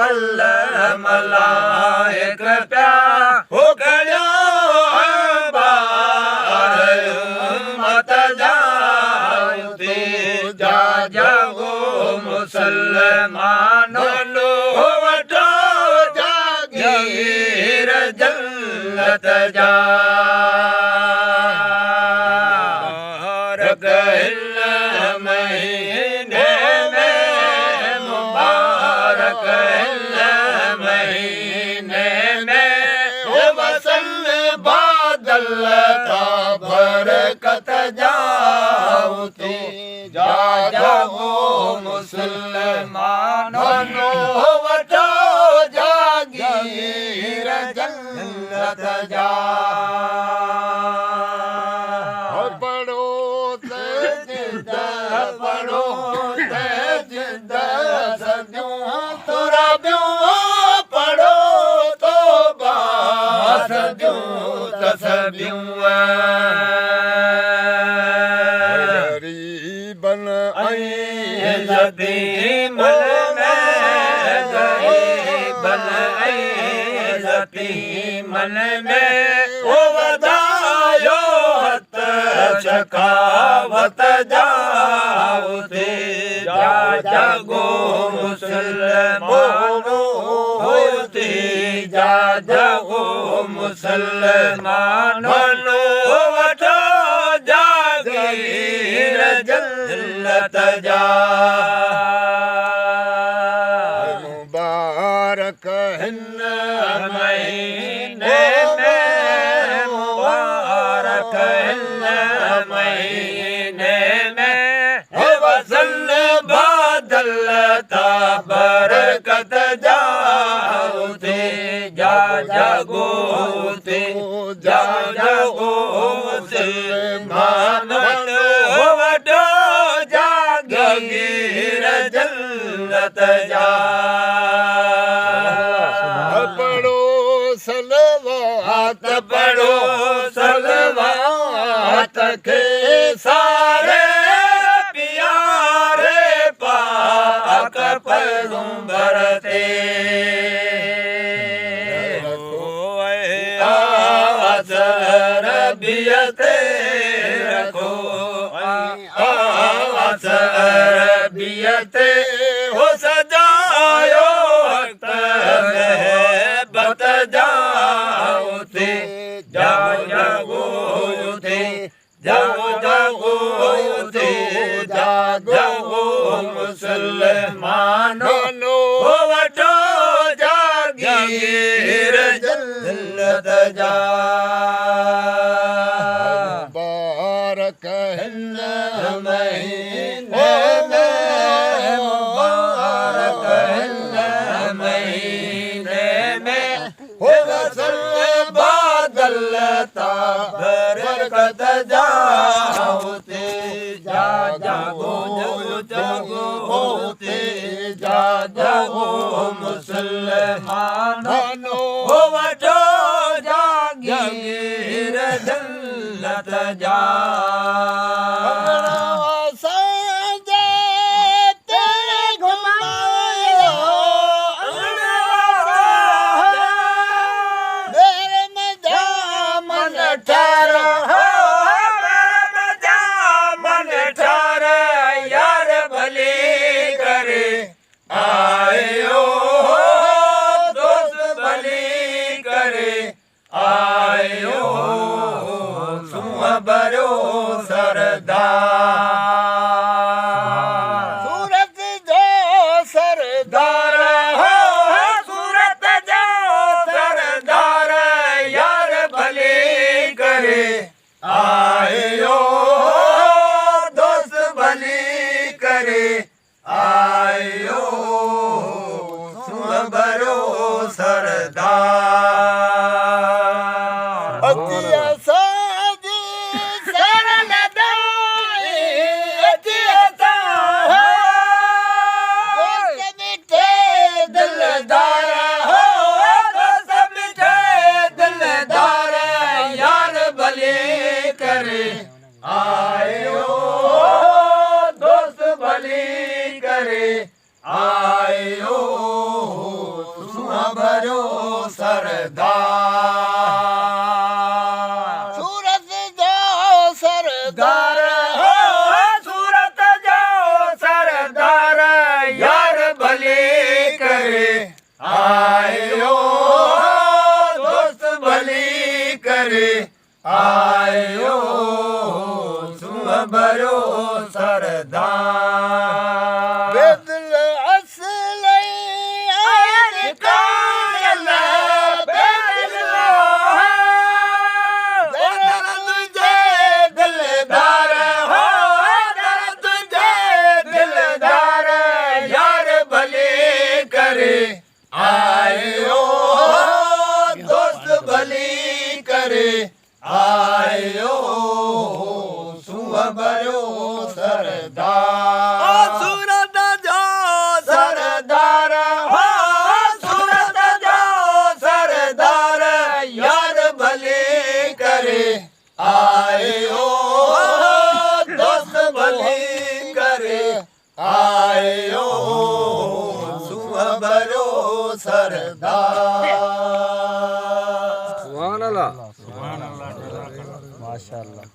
अल मलाइक प्या हो कयो मत जाऊती जा जागो मुसलमानो वठो जागीर जन्नत जा महीने में मुबारक महीने में वसल बादल का बरकत जाऊती जा जागो मुसलमानो वठो जागीर जन्नत जा गरीबन यतीमन में गरीबन यतीमन में ओ वधायो हत शकावत जाऊती जा जागो मुसलमानो होती जा जागो मुसलमानो वठो जागीर जन्नत जा मुबारक हिन महीने में मुबारक हिन महीने में वसल बादल ता बरकत जाऊती जा जागोती जा जागो मुसलमानो वठो जागीर जन्नत जा पढ़ो सलवात के सारे प्यारे पाक पैगंबर ते अरबियत रखो अरबियत हो सजायो बत जाऊती जाओ जागोती जाओ जागोती जा जागो मुसलमानो वठो जागीर जन्नत जा मुबारक हिन महीने में मुबारक हिन महीने में वसल बादल ता बरकत जाऊती जा जागो जागो होती जा जागो मुसलमानो वठो जागीर जन्नत जा बरो सरदार सूरत जो सरदार हो सूरत जो सरदार यार भली करे आयो दोस्त भली करे आयो बरो सरदार आयो भरो सरदार सूरत जो सरदार हो सूरत जो सरदार यार भले करे आयो दोस्त भली करे आयो सुन भरो सरदार बेदल असले आज कायल बेदल तुझे दिलदार हो तुझे दिलदार यार भले करे आयो दोस्त भली करे आयो सुन भरो सरदार सूरत जो सरदार हो सूरत जो सरदार यार भले करे आयो दोस्त भली करे आयो सुन भरो सरदार माशाअल्लाह।